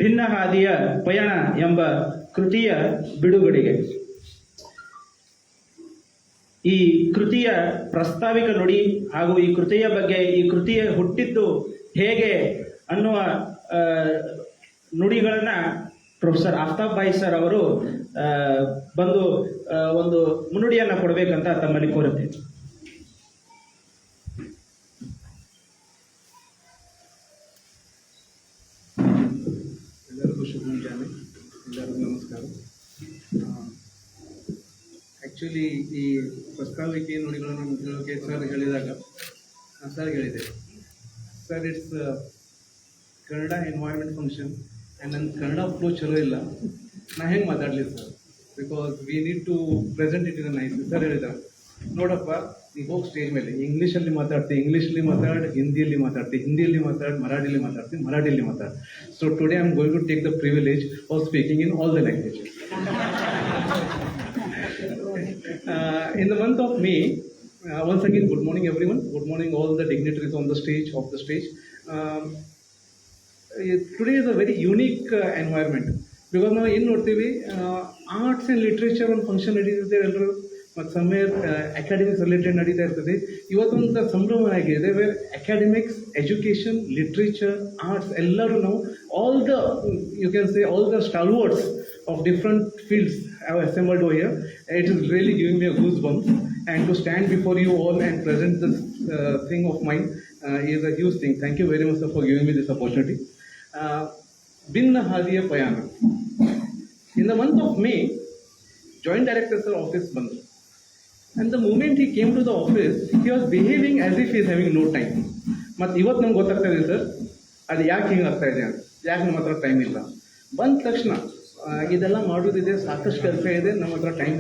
ಭಿನ್ನ ಹಾದಿಯ ಪಯಣ ಎಂಬ ಕೃತಿಯ ಬಿಡುಗಡೆಗೆ. ಈ ಕೃತಿಯ ಪ್ರಸ್ತಾವಿಕ ನುಡಿ ಹಾಗೂ ಈ ಕೃತಿಯ ಬಗ್ಗೆ, ಈ ಕೃತಿಯ ಹುಟ್ಟಿದ್ದು ಹೇಗೆ ಅನ್ನುವ ನುಡಿಗಳನ್ನ ಪ್ರೊಫೆಸರ್ ಆಫ್ತಾಬ್ ಭಾಯ್ ಸರ್ ಅವರು ಬಂದು ಒಂದು ಮುನ್ನುಡಿಯನ್ನ ಕೊಡಬೇಕಂತ ತಮ್ಮಲ್ಲಿ ಕೋರುತ್ತೇನೆ. ಎಲ್ಲರಿಗೂ ಶುಭ ಮುಂಜಾನೆ, ಎಲ್ಲರಿಗೂ ನಮಸ್ಕಾರ. ಆ್ಯಕ್ಚುಲಿ ಈ ಪ್ರಸ್ತಾವಿಕೆ ನುಡಿಗಳನ್ನು ಮುಗಿಯೋಕೆ ಸರ್ ಹೇಳಿದಾಗ ಸರ್ ಹೇಳಿದೆ, sir it's Kannada environment function and ನನ್ನ ಕನ್ನಡ ಫ್ಲೋ ಚಲೋ ಇಲ್ಲ, ನಾ ಹೆಂಗೆ ಮಾತಾಡಲಿ sir, because we need to present it in nice. Sir ಹೇಳಿದ್ದಾರೆ, ನೋಡಪ್ಪ ನೀವು ಹೋಗಿ ಸ್ಟೇಜ್ ಮೇಲೆ ಇಂಗ್ಲೀಷಲ್ಲಿ ಇಂಗ್ಲೀಷಲ್ಲಿ ಮಾತಾಡಿ, ಹಿಂದಿಯಲ್ಲಿ ಮಾತಾಡಿ, ಮರಾಠಿಯಲ್ಲಿ ಮಾತಾಡಿ. So today I am going to take the privilege of speaking in all the languages. In the month of May, once again, good morning everyone. Good morning all the dignitaries on the stage, today is a very unique environment because now in ನೋಡ್ತೀವಿ arts and literature ಒಂದು function ನಡೀತಿದೆ, ಎಲ್ಲರೂ ಮತ್ತು somewhere academics related ನಡೀತಾ ಇರ್ತದೆ. ಇವತ್ತೊಂದು ಸಂಭ್ರಮ ಆಗಿದೆ, where academics, education, literature, arts ಎಲ್ಲರೂ ನಾವು all the stalwarts of different fields have assembled over here. It is really giving me a goosebumps, and to stand before you all and present this thing of mine is a huge thing. Thank you very much, sir, for giving me this opportunity. Binna Hadiya Payan. In the month of May, Joint Director Sir office ಬಂದು, and the moment he came to the office, he was behaving as if he is having no time. ಮತ್ತು ಇವತ್ತು ನಮ್ಗೆ ಗೊತ್ತಾಗ್ತಾ ಇದೆ sir, ಅದು ಯಾಕೆ ಹಿಂಗೆ ಆಗ್ತಾ ಇದೆ ಅಂತ, ಯಾಕೆ ನಮ್ಮ ಹತ್ರ ಟೈಮ್ ಇಲ್ಲ. ಬಂದ ತಕ್ಷಣ ಇದೆಲ್ಲ ಮಾಡೋದಿದೆ, ಸಾಕಷ್ಟು ಕೆಲಸ ಇದೆ, ನಮ್ಮ ಹತ್ರ ಟೈಮ್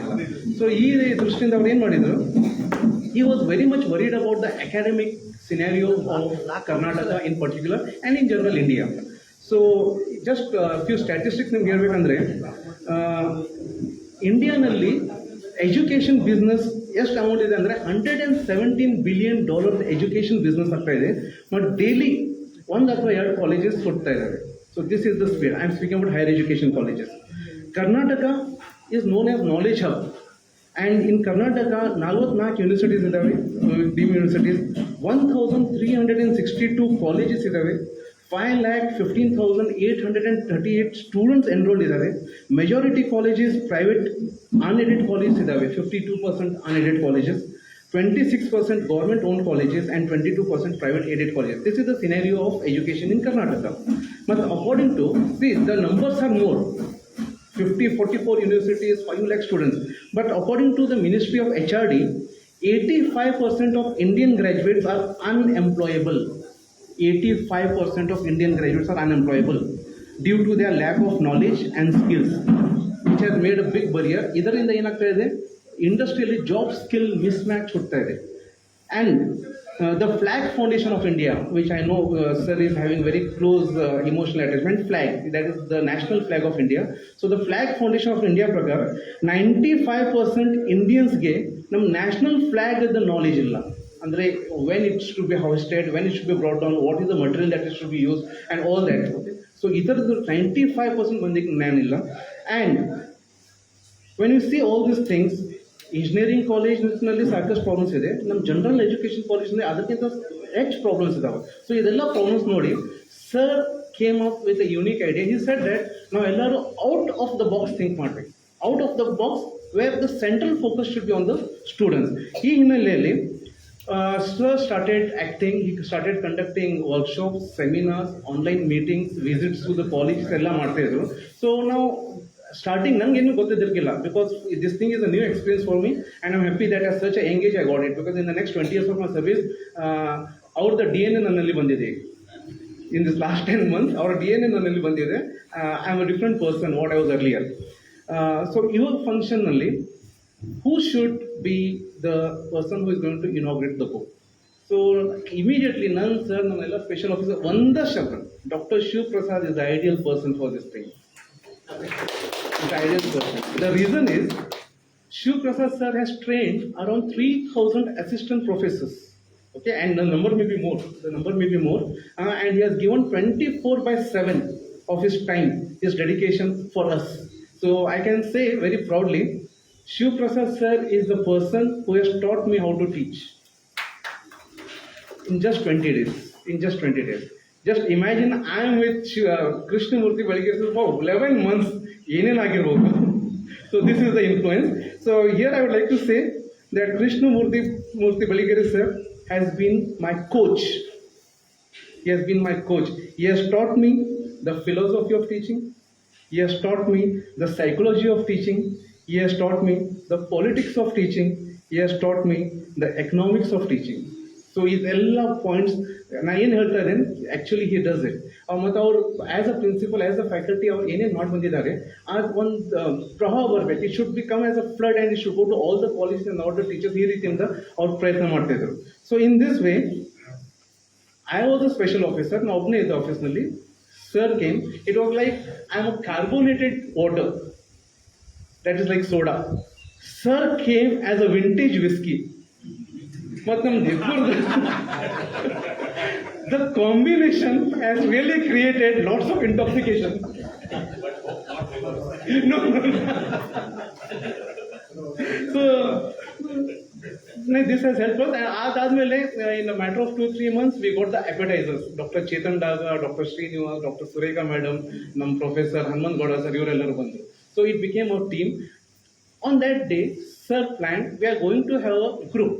ಇಲ್ಲ. ಸೊ ಈ ದೃಷ್ಟಿಯಿಂದ ಅವ್ರು ಏನು ಮಾಡಿದರು, he was very much worried about the academic scenario of Karnataka in particular and in general India. So just a few statistics ನಿಮ್ಗೆ ಹೇಳ್ಬೇಕಂದ್ರೆ, ಇಂಡಿಯಾನಲ್ಲಿ ಎಜುಕೇಷನ್ ಬಿಸ್ನೆಸ್ ಎಷ್ಟು ಅಮೌಂಟ್ ಇದೆ ಅಂದರೆ $117 billion ಎಜುಕೇಷನ್ ಬಿಸ್ನೆಸ್ ಆಗ್ತಾ ಇದೆ. ಬಟ್ ಡೈಲಿ 1 ಅಥವಾ 2 ಕಾಲೇಜಸ್ ಕೊಡ್ತಾ ಇದ್ದಾರೆ. So this is the sphere. I am speaking about higher education colleges. Karnataka is known as knowledge hub, and in Karnataka 44 universities ಇದಾವೆ, deemed universities, 1362 colleges ಇದಾವೆ, 5,15,838 students enrolled ಇದಾವೆ. Majority colleges private unaided colleges ಇದಾವೆ, 52% unaided colleges, 26% government owned colleges and 22% private aided colleges. This is the scenario of education in Karnataka. But according to, see, the numbers are more, 44 universities, 5 lakh students. But according to the Ministry of HRD, 85% of Indian graduates are unemployable. 85% of Indian graduates are unemployable due to their lack of knowledge and skills, which has made a big barrier. ಇದರಿಂದ ಏನಾಗ್ತಾ ಇದೆ, ಇಂಡಸ್ಟ್ರಿಯಲ್ಲಿ job skill mismatch ಹುಡ್ತಾ ಇದೆ. And the Flag Foundation of India, which I know sir is having very close emotional attachment, flag, that is the national flag of India. So the Flag Foundation of India ಪ್ರಕಾರ 95% ಇಂಡಿಯನ್ಸ್ಗೆ ನಮ್ಮ national flag the knowledge ಇಲ್ಲ. ಅಂದರೆ when it should be hoisted, when it should be brought down, what is the material that it should be used and all that. Okay? So ಇದರದ್ದು 95% ಮಂದಿಗೆ ಜ್ಞಾನ ಇಲ್ಲ. And when you see all these things, engineering ಕಾಲೇಜ್ನಲ್ಲಿ ಸಾಕಷ್ಟು problems ಇದೆ, ನಮ್ಮ general education ಕಾಲೇಜ್ನಲ್ಲಿ ಅದಕ್ಕಿಂತ ಹೆಚ್ಚು ಪ್ರಾಬ್ಲಮ್ಸ್ ಇದಾವೆ. ಸೊ ಇದೆಲ್ಲ ಪ್ರಾಬ್ಲಮ್ಸ್ ನೋಡಿ sir came up with a unique idea. He said that ನಾವೆಲ್ಲರೂ out of the box think ಮಾಡಬೇಕು, out of the box where the central focus should be on the students. ಈ ಹಿನ್ನೆಲೆಯಲ್ಲಿ sir started acting, he started conducting workshops, seminars, online meetings, visits to the college ಎಲ್ಲ ಮಾಡ್ತಾ ಇದ್ರು. So ನಾವು starting ನನಗೇನು ಗೊತ್ತಿದ್ದಿರಲಿಲ್ಲ, because this thing is a new experience for me, and I'm happy that as such a young age I got it, because in the next 20 years of my service ಅವ್ರದ್ದು DNA ನನ್ನಲ್ಲಿ ಬಂದಿದೆ. In this last 10 months ಅವರ DNA ನನ್ನಲ್ಲಿ ಬಂದಿದೆ. I am a different person what I was earlier. So ಇವಾಗ ಫಂಕ್ಷನ್ನಲ್ಲಿ who should be the person who is going to inaugurate the book? So immediately ನನ್ನ special officer Vanda Shabra, Dr. Shiv Prasad is the ideal person for this thing. The ideal person. The reason is Shiv Prasad sir has trained around 3,000 assistant professors Okay, and the number may be more. The number may be more, and he has given 24/7 of his time, his dedication for us. So I can say very proudly, Shiv Prasad sir is the person who has taught me how to teach in just 20 days. In just 20 days. Just imagine I am with Krishnamurti Baligere for 11 months. So this is the influence. So here I would like to say that Krishnamurti Baligere sir has been my coach. He has been my coach. He has taught me the philosophy of teaching. He has taught me the psychology of teaching. He has taught me the politics of teaching. He has taught me the economics of teaching. So ಇದೆಲ್ಲ points ನಾ ಏನು ಹೇಳ್ತಾ ಇದ್ದೇನೆ actually he does it ಮತ್ತು ಅವರು as a principal as a faculty ಅವ್ರು ಏನೇನು ಮಾಡಿ ಬಂದಿದ್ದಾರೆ ಆ ಒಂದು ಪ್ರಭಾವ ಬರಬೇಕು. It should become as a flood and it should go to all the college and all the teachers. ಈ ರೀತಿಯಿಂದ ಅವ್ರು ಪ್ರಯತ್ನ ಮಾಡ್ತಾಯಿದ್ರು. So in this way I was a special officer. ನಾ ಒಬ್ಬನೇ ಇದ್ದೆ ಆಫೀಸ್ನಲ್ಲಿ. Sir came. It was like I am a carbonated water that is like soda. Sir came as a vintage whisky. ಮತ್ತು ನಮ್ದು the combination has really created lots of intoxication. No. So this has helped us. And ಅದಾದ್ಮೇಲೆ in a matter of 2-3 months we got the appetizers. Dr. Chetan Daga, Dr. Srinivas, Dr. Sureka madam, ನಮ್ಮ professor Hanumanth Gowda sir ಇವರೆಲ್ಲರೂ ಬಂದರು. So it became our team. On that day, sir planned we are going to have a group.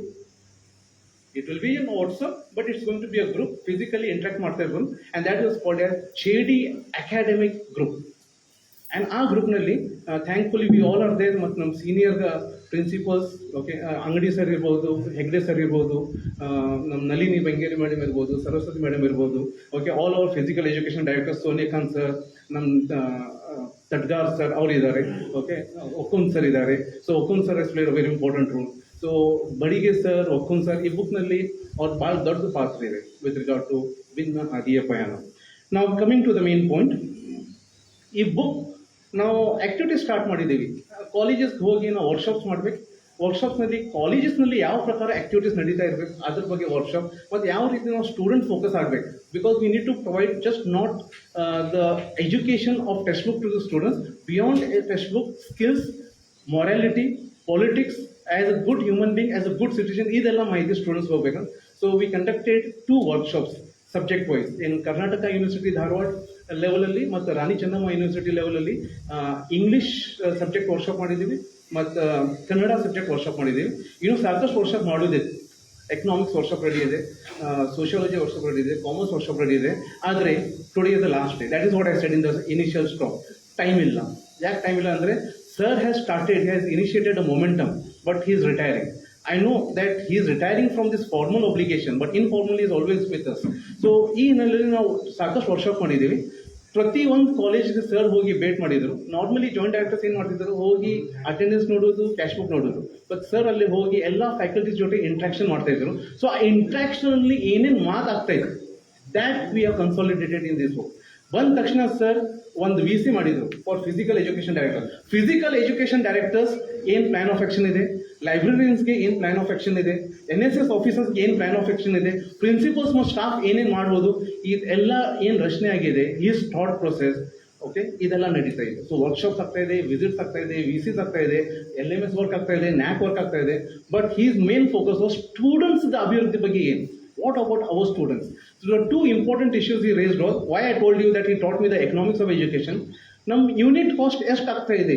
It will be in WhatsApp, but it's going to be a group, physically interact ಮಾಡ್ತಾ ಇರೋದು, and that was called as JD Academic Group. And our group ನಲ್ಲಿ thankfully we all are there. ಮತ್ತು ನಮ್ಮ senior principals, okay, Angadi sir ಇರ್ಬೋದು, Hegde sir ಇರ್ಬೋದು, ನಮ್ಮ Nalini Bengeri madam ಇರ್ಬೋದು, Saraswati madam ಇರ್ಬೋದು, okay, all our physical education director Sonikanth sir, ನಮ್ಮ ತಡ್ಗಾರ್ ಸರ್ ಅವರು ಇದ್ದಾರೆ, ಓಕೆ, ಒಕ್ಕುನ್ ಸರ್ ಇದ್ದಾರೆ. So Okkun sir has played a very important role. So Badige sir, Okkun sir ಈ ಬುಕ್ನಲ್ಲಿ ಅವ್ರು ಭಾಳ ದೊಡ್ಡ ಪಾತ್ರ ಇದೆ ವಿತ್ ರಿಗಾರ್ಡ್ ಟು ಬಿನ್ನ ಹದಿಯ ಪಯಣ. ನಾವು coming to the main point, ಈ ಬುಕ್ ನಾವು ಆ್ಯಕ್ಟಿವಿಟೀಸ್ ಸ್ಟಾರ್ಟ್ ಮಾಡಿದ್ದೀವಿ. ಕಾಲೇಜಸ್ಗೆ ಹೋಗಿ ನಾವು ವರ್ಕ್ಶಾಪ್ಸ್ ಮಾಡಬೇಕು. ವರ್ಕ್ಶಾಪ್ಸ್ನಲ್ಲಿ ಕಾಲೇಜಸ್ನಲ್ಲಿ ಯಾವ ಪ್ರಕಾರ ಆ್ಯಕ್ಟಿವಿಟೀಸ್ ನಡೀತಾ ಇರಬೇಕು ಅದ್ರ ಬಗ್ಗೆ ವರ್ಕ್ಶಾಪ್, ಮತ್ತು ಯಾವ ರೀತಿ ನಾವು ಸ್ಟೂಡೆಂಟ್ ಫೋಕಸ್ ಆಗಬೇಕು. Because we need to provide just not the education of textbook to the students, beyond a textbook skills, morality, politics, as a good human being, as a good citizen, ಇದೆಲ್ಲ ಮಾಹಿತಿ students ಹೋಗ್ಬೇಕು. So we conducted 2 workshops subject wise in Karnataka University Dharwad ಲೆವೆಲಲ್ಲಿ ಮತ್ತು Rani Chennamma University ಲೆವೆಲಲ್ಲಿ English subject workshop ಮಾಡಿದ್ದೀವಿ ಮತ್ತು Kannada subject workshop ಮಾಡಿದ್ದೀವಿ. ಇನ್ನೂ ಸಾಕಷ್ಟು ವರ್ಕ್ಶಾಪ್ ಮಾಡೋದಿದೆ. ಎಕನಾಮಿಕ್ಸ್ ವರ್ಕ್ಶಾಪ್ ರೆಡಿ ಇದೆ, ಸೋಷಿಯಾಲಜಿ ವರ್ಕ್ಶಾಪ್ ರೆಡಿ ಇದೆ, ಕಾಮರ್ಸ್ ವರ್ಕ್ಶಾಪ್ ರೆಡಿ ಇದೆ. ಆದರೆ today is the last day. That is what I said in the initial stop. Time ಇಲ್ಲ. ಯಾಕೆ ಟೈಮ್ ಇಲ್ಲ ಅಂದರೆ sir has started, he has initiated a momentum, but he is retiring. I know that he is retiring from this formal obligation, but informally is always with us. So ಈ ಹಿನ್ನೆಲೆಯಲ್ಲಿ ನಾವು ಸಾಕಷ್ಟು workshop ಮಾಡಿದ್ದೀವಿ. ಪ್ರತಿ ಒಂದು ಕಾಲೇಜ್ಗೆ ಸರ್ ಹೋಗಿ ಭೇಟ್ ಮಾಡಿದರು. ನಾರ್ಮಲಿ ಜಾಯಿಂಟ್ ಡೈರೆಕ್ಟರ್ಸ್ ಏನು ಮಾಡ್ತಿದ್ರು, ಹೋಗಿ ಅಟೆಂಡೆನ್ಸ್ ನೋಡೋದು, ಕ್ಯಾಶ್ ಬುಕ್ ನೋಡೋದು. ಬಟ್ ಸರ್ ಅಲ್ಲಿ ಹೋಗಿ ಎಲ್ಲ ಫ್ಯಾಕಲ್ಟೀಸ್ ಜೊತೆ ಇಂಟ್ರಾಕ್ಷನ್ ಮಾಡ್ತಾ ಇದ್ರು. ಸೊ ಆ ಇಂಟ್ರಾಕ್ಷನಲ್ಲಿ ಏನೇನು ಮಾತಾಗ್ತಾ ಇತ್ತು, that we are consolidated in this book. ಬಂದ ತಕ್ಷಣ ಸರ್ ಒಂದು VC ಮಾಡಿದರು for physical education director. Physical education directors ಏನು ಪ್ಲಾನ್ ಆಫ್ ಆಕ್ಷನ್ ಇದೆ, ಲೈಬ್ರರಿಯನ್ಸ್ಗೆ ಏನು ಪ್ಲಾನ್ ಆಫ್ ಆಕ್ಷನ್ ಇದೆ, NSS ಆಫೀಸರ್ಸ್ಗೆ ಏನು ಪ್ಲಾನ್ ಆಫ್ ಆಕ್ಷನ್ ಇದೆ, ಪ್ರಿನ್ಸಿಪಲ್ಸ್ ಮತ್ತು ಸ್ಟಾಫ್ ಏನೇನು ಮಾಡ್ಬೋದು, ಇದೆಲ್ಲ ಏನು ರಚನೆ ಆಗಿದೆ, ಈಸ್ ಥಾಟ್ ಪ್ರೊಸೆಸ್, ಓಕೆ, ಇದೆಲ್ಲ ನಡೀತಾ ಇದೆ. ಸೊ ವರ್ಕ್ಶಾಪ್ಸ್ ಆಗ್ತಾ ಇದೆ, ವಿಸಿಟ್ಸ್ ಆಗ್ತಾ ಇದೆ, VCs ಆಗ್ತಾ ಇದೆ, LMS ವರ್ಕ್ ಆಗ್ತಾ ಇದೆ, NAC ವರ್ಕ್ ಆಗ್ತಾ ಇದೆ. But he's main focus was students ಅಭಿವೃದ್ಧಿ ಬಗ್ಗೆ ಏನು. What about our students? So the 2 important issues he raised was why I told you that he taught me the economics of education. Nam unit cost ಎಷ್ಟು ಆಗ್ತಾ ಇದೆ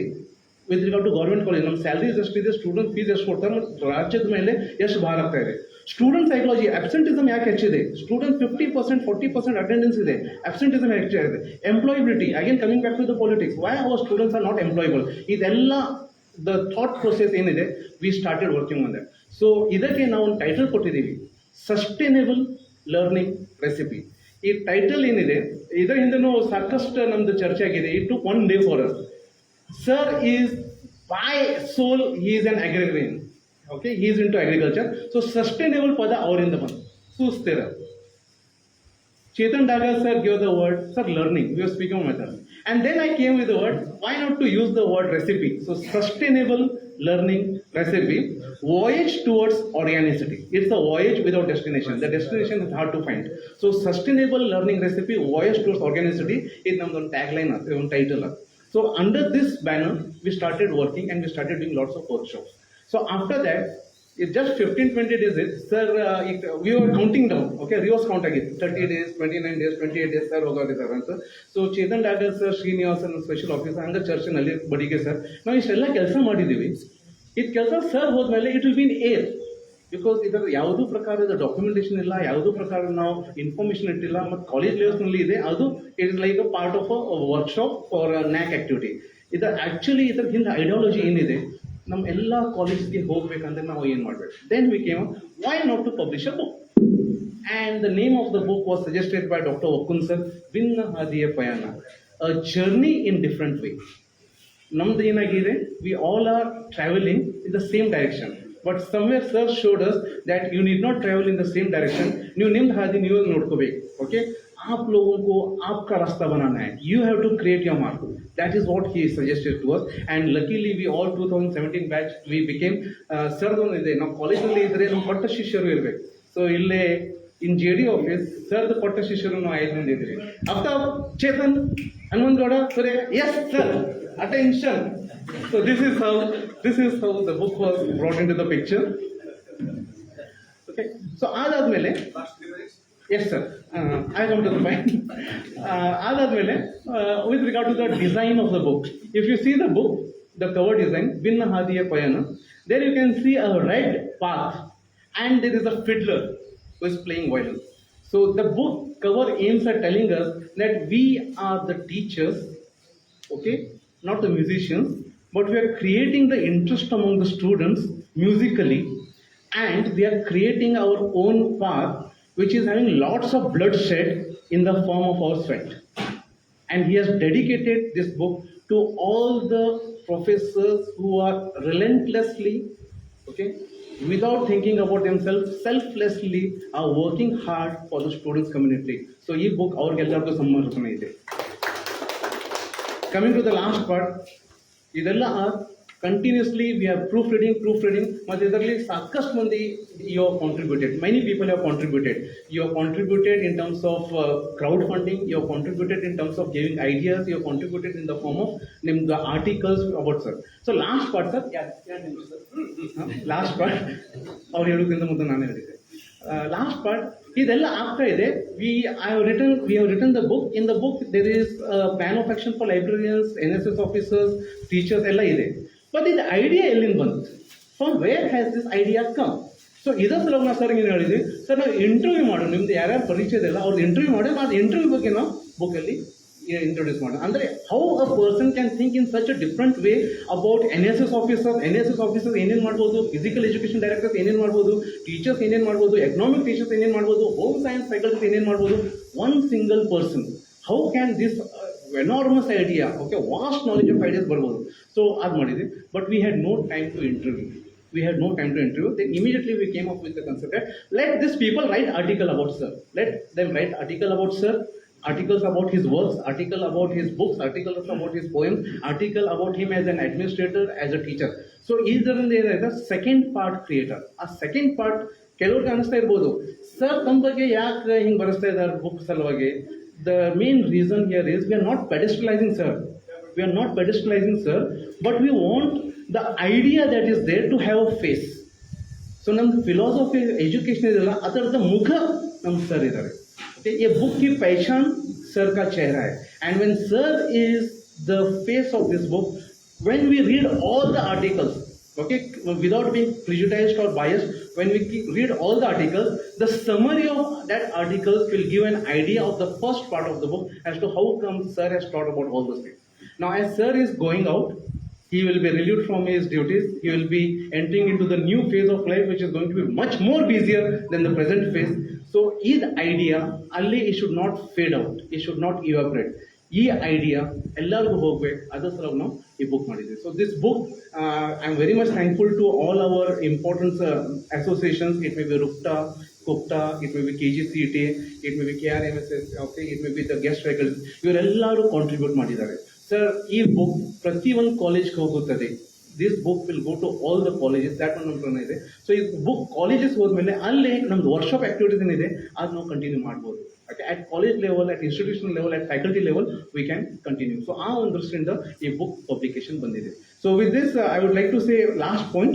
with regard to government college, ನಮ್ಮ salaries ಎಷ್ಟಿದೆ, student fees ಎಷ್ಟು ಕೊಡ್ತಾರೆ, ಮತ್ತು ರಾಜ್ಯದ ಮೇಲೆ ಎಷ್ಟು ಭಾರ ಆಗ್ತಾ ಇದೆ. ಸ್ಟೂಡೆಂಟ್ ಸೈಕಾಲಜಿ, ಅಬ್ಸೆಂಟಿಸಮ್ ಯಾಕೆ ಹೆಚ್ಚಿದೆ, ಸ್ಟೂಡೆಂಟ್ 50%, 40% ಅಟೆಂಡೆನ್ಸ್ ಇದೆ, ಅಬ್ಸೆಂಟಿಸಮ್ ಹೆಚ್ಚಾಗಿದೆ. Employability, again coming back to the politics, why our students are not employable. ಇದೆಲ್ಲ ದ ಥಾಟ್ ಪ್ರೊಸೆಸ್ ಏನಿದೆ, we started working on that. So ಇದಕ್ಕೆ ನಾವು ಒಂದು ಟೈಟಲ್ ಕೊಟ್ಟಿದ್ದೀವಿ, ಸಸ್ಟೈನೇಬಲ್ ಲರ್ನಿಂಗ್ ರೆಸಿಪಿ. ಈ ಟೈಟಲ್ ಏನಿದೆ, ಇದರ ಹಿಂದೆನೂ ಸಾಕಷ್ಟು ನಮ್ದು ಚರ್ಚೆ ಆಗಿದೆ. It took 1 day for us. Sir is by soul he is an agriculture, okay, he is into agriculture. So sustainable ಪದ ಅವರಿಂದ ಬಂತು, ಸುಸ್ಥಿರ. Chetan Daga sir gave the word, sir, learning, we were speaking of methods. And then I came with the word, why not to use the word recipe? So sustainable learning recipe. voyage towards organicity. It's a voyage without destination. The destination is hard to find. So sustainable learning recipe, voyage towards organicity is our tagline, our title. So under this banner, we started working and we started doing lots of workshops. So after that, it's just 15-20 days, sir, we were counting down, okay, reverse count again, 30 days, 29 days, 28 days, sir, hogadi sir, answer. So Chetan Dagger sir, Srinivasan, special officer, hanga church nalli badige sir, ನಾವು ಇಷ್ಟೆಲ್ಲ ಕೆಲಸ ಮಾಡಿದ್ದೀವಿ. ಇದು ಕೆಲಸ sir ಹೋದ್ಮೇಲೆ it will be in air, because ಇದರ ಯಾವುದೂ ಪ್ರಕಾರದ ಡಾಕ್ಯುಮೆಂಟೇಶನ್ ಇಲ್ಲ, ಯಾವುದೂ ಪ್ರಕಾರ ನಾವು ಇನ್ಫಾರ್ಮೇಶನ್ ಇಟ್ಟಿಲ್ಲ, ಮತ್ತು ಕಾಲೇಜ್ ಲೆವೆಲ್ಸ್ನಲ್ಲಿ ಇದೆ, ಅದು it is like a part of a workshop for NAAC activity. ಇದರ ಆ್ಯಕ್ಚುಲಿ ಇದರ ಹಿಂದೆ ಐಡಿಯಾಲಜಿ ಏನಿದೆ, ನಮ್ಮ ಎಲ್ಲ ಕಾಲೇಜ್ಗೆ ಹೋಗ್ಬೇಕಂದ್ರೆ ನಾವು ಏನು ಮಾಡಬೇಕು. Then we came why not to publish a book, and the name of the book was suggested by Dr. Okun sir, Binna Hadiya Payan, a journey in different way. ನಮ್ದು ಏನಾಗಿದೆ, we all are traveling in the same direction, but somewhere sir showed us that you need not travel in the same direction, ನೀವು ನಿಮ್ದು ಹಾದಿ ನೀವು ನೋಡ್ಕೋಬೇಕು. Okay, आप लोगों को आपका रास्ता बनाना है, you have to create your mark. That is what he suggested to us, and luckily we all 2017 batch we became sir ಇದೆ ನಾವು ಕಾಲೇಜಲ್ಲಿ ಇದ್ರೆ ನಮ್ಮ ಪಟ್ಟ ಶಿಷ್ಯರು ಇರಬೇಕು. ಸೊ ಇಲ್ಲೇ ಇನ್ ಜೆ ಡಿ ಆಫೀಸ್ ಸರ್ದು ಪಟ್ಟ ಶಿಷ್ಯರು ನಾವು 5 ಮಂದಿ ಇದ್ದೀವಿ. Aftab, Chetan, Hanumanthagowda, Surya, S sir, attention. So this is how the book was brought into the picture. Okay, so ಆದಾದ್ಮೇಲೆ, yes sir, I want to find. ಆದಾದ್ಮೇಲೆ with regard to the design of the book, if you see the book, the cover design, Binna Hadiya Payan, there you can see a red path and there is a fiddler who is playing violin. So the book cover aims at telling us that we are the teachers, okay, not the musicians, but we are creating the interest among the students musically, and we are creating our own path, which is having lots of bloodshed in the form of our sweat. And he has dedicated this book to all the professors who are relentlessly, okay, without thinking about themselves, selflessly are working hard for the students community. So this book avargellargu sammarpana ide. Coming to the last part, ಇದೆಲ್ಲ continuously we are proofreading, ಮತ್ತು ಇದರಲ್ಲಿ ಸಾಕಷ್ಟು ಮಂದಿ you have contributed, many people have contributed. You have contributed in terms of crowdfunding, you have contributed in terms of giving ideas, you have contributed in the form of the articles about sir. So last part sir, last part ಅವ್ರು ಹೇಳೋದ್ರಿಂದ ಮುಂದೆ ನಾನು ಹೇಳಿದ್ದೆ. Last part, ಇದೆಲ್ಲ ಆಗ್ತಾ ಇದೆ. We have written the book. In the book there is a plan of action for librarians, NSS officers, teachers ಎಲ್ಲ ಇದೆ. But the idea ಎಲ್ಲಿಂದ ಬಂತು? From where has this idea come? So ಇದರ ಸಲುವಾಗಿ ನಾವು ಸರ್ ಏನು ಹೇಳಿದ್ವಿ, ಸರ್ ನಾವು ಇಂಟರ್ವ್ಯೂ ಮಾಡೋಣ, ನಿಮ್ದು ಯಾರ್ಯಾರು ಪರಿಚಯ ಇದೆಲ್ಲ ಅವ್ರದ್ದು ಇಂಟರ್ವ್ಯೂ ಮಾಡಿ ಅದು ಇಂಟರ್ವ್ಯೂ ಬಗ್ಗೆ ನಾವು ಬುಕ್ಕಲ್ಲಿ ಇಂಟ್ರೊಡ್ಯೂಸ್ ಮಾಡೋಣ. ಅಂದರೆ how a person can think in such a different way about NSS officers ಏನೇನು ಮಾಡ್ಬೋದು, ಫಿಸಿಕಲ್ ಎಜುಕೇಷನ್ ಡೈರೆಕ್ಟರ್ಸ್ ಏನೇನು ಮಾಡ್ಬೋದು, ಟೀಚರ್ಸ್ ಏನೇನು ಮಾಡ್ಬೋದು, ಎಕನಾಮಿಕ್ ಟೀಚರ್ಸ್ ಏನೇನು ಮಾಡ್ಬೋದು, ಹೋಮ್ ಸೈನ್ಸ್ ಫ್ಯಾಕಲ್ಟೀಸ್ ಏನೇನು ಮಾಡ್ಬೋದು. One single person, how can this enormous idea, okay, vast knowledge of ideas ಬರ್ಬೋದು. ಸೊ ಅದು ಮಾಡಿದ್ವಿ, but we had no time to interview. Then immediately we came up with the concept that let these people write article about sir. Let them write article about sir, articles about his works, article about his books, articles about his poems, article about him as an administrator, as a teacher. So ಇದರಲ್ಲಿ ಏನಾಯ್ತು, second part creator. ಆ second part ಕೆಲವ್ರಿಗೆ ಅನಿಸ್ತಾ ಇರ್ಬೋದು, sir ತಮ್ಮ ಬಗ್ಗೆ ಯಾಕೆ ಹಿಂಗೆ ಬರೆಸ್ತಾ ಇದ್ದಾರೆ ಬುಕ್ ಸಲುವಾಗಿ. The main reason here is we are not pedestalizing sir, but we want the idea that is there to have a face. So ನಮ್ಮ ಫಿಲಾಸಫಿ ಎಜುಕೇಶನ್ ಇದೆಲ್ಲ ಅದರದ ಮುಖ ನಮ್ಮ ಸರ್ ಇದ್ದಾರೆ. ये बुक की पहचान सर का चेहरा है, and when sir is the face of this book, when we read all the articles, okay, without being prejudiced or biased, when we read all the articles, the summary of that article will give an idea of the first part of the book as to how come sir has taught about all those things. Now as sir is going out, he will be relieved from his duties, he will be entering into the new phase of life which is going to be much more busier than the present phase. So this idea alli it should not fade out, it should not evaporate. This idea ellargu ಹೋಗಬೇಕು, ಅದರ ಸಲುವಾಗಿ ನಾವು ಈ book ಮಾಡಿದ್ವಿ. So this book, I am very much thankful to all our important associations. It may be Rukta, Kupta, it may be KGCT, it may be KRMSS, okay, it may be the guest faculty. ಇವರೆಲ್ಲರೂ contribute ಮಾಡಿದ್ದಾರೆ. Sir ಈ book ಪ್ರತಿಯೊಂದು ಕಾಲೇಜ್ಗೆ ಹೋಗುತ್ತದೆ. this book will go to all the colleges. That one ನಮ್ಮ ಇದೆ. So ಈ book colleges ಹೋದ್ಮೇಲೆ ಅಲ್ಲಿ ನಮ್ದು ವರ್ಕ್ಶಾಪ್ ಆಕ್ಟಿವಿಟೀಸ್ ಏನಿದೆ ಅದು ನಾವು ಕಂಟಿನ್ಯೂ ಮಾಡ್ಬೋದು. Okay, at college level, at institutional level, at faculty level, we can continue. So ಆ ಒಂದು ದೃಷ್ಟಿಯಿಂದ ಈ ಬುಕ್ ಪಬ್ಲಿಕೇಶನ್ ಬಂದಿದೆ. So with this, I would like to say last point.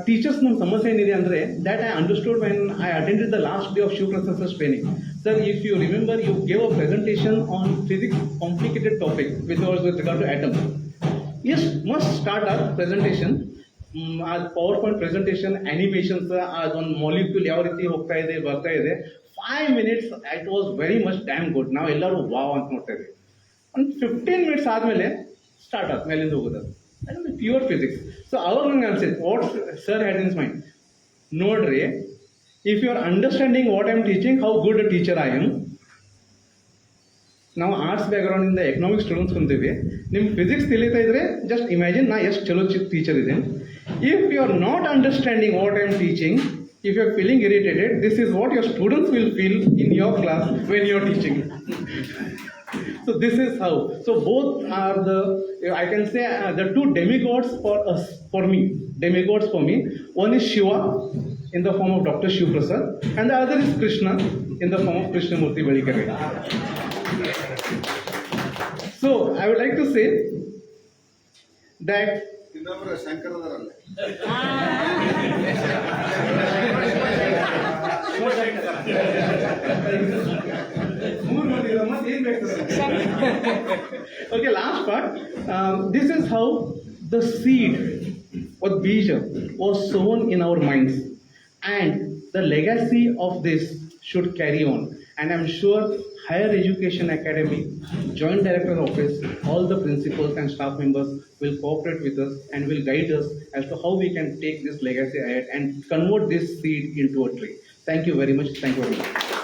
Teachers ನಮ್ಮ ಸಮಸ್ಯೆ ಏನಿದೆ ಅಂದ್ರೆ that I understood when I attended the last day of Shiv Prasad sir's training. Sir, if you remember, you gave a presentation on physics complicated topic with regard to atoms. Yes, must start our presentation. As PowerPoint presentation, animations, as on molecule ಯಾವ ರೀತಿ ಹೋಗ್ತಾ ಇದೆ ಬರ್ತಾ ಇದೆ 5 minutes, it was very much damn good. ನಾವು ಎಲ್ಲರೂ wow ಅಂತ ನೋಡ್ತಾ ಇದ್ದೀವಿ. ಒಂದು 15 minutes ಆದಮೇಲೆ ಸ್ಟಾರ್ಟ್ ಆದ ಮೇಲಿಂದ ಹೋಗೋದು ಪ್ಯೂರ್ ಫಿಸಿಕ್ಸ್. ಸೊ ಅವಾಗ ನಂಗೆ ಅನ್ಸಿತ್ತು what sir had in mind. ನೋಡ್ರಿ, if you are understanding what I am teaching, how good a teacher I am. ನಾವು ಆರ್ಟ್ಸ್ ಬ್ಯಾಕ್ಗ್ರೌಂಡಿಂದ ಎಕನಾಮಿಕ್ಸ್ ಸ್ಟೂಡೆಂಟ್ಸ್ ಕುಂತೀವಿ, ನಿಮ್ಗೆ ಫಿಸಿಕ್ಸ್ ತಿಳಿತಾ ಇದ್ರೆ ಜಸ್ಟ್ ಇಮ್ಯಾಜಿನ್ ನಾ ಎಷ್ಟು ಚಲೋ ಟೀಚರ್ ಇದೆ. If you are not understanding what I am teaching, if you are feeling irritated, this is what your students will feel in your class when you are teaching. So this is how. So both are the, I can say, the two demigods for us, for me. Demigods for me. One is Shiva in the form of Dr. Shiv Prasad, and the other is Krishna in the form of Krishnamurti Velikare. So I would like to say that ಇನ್ನೊಬ್ಬರು ಶಂಕರದರಲ್ಲ. Okay, last part. This is how the seed or bija was sown in our minds, and the legacy of this should carry on. And I'm sure Higher Education Academy, Joint Director Office, all the principals and staff members will cooperate with us and will guide us as to how we can take this legacy ahead and convert this seed into a tree. Thank you very much. Thank you very much.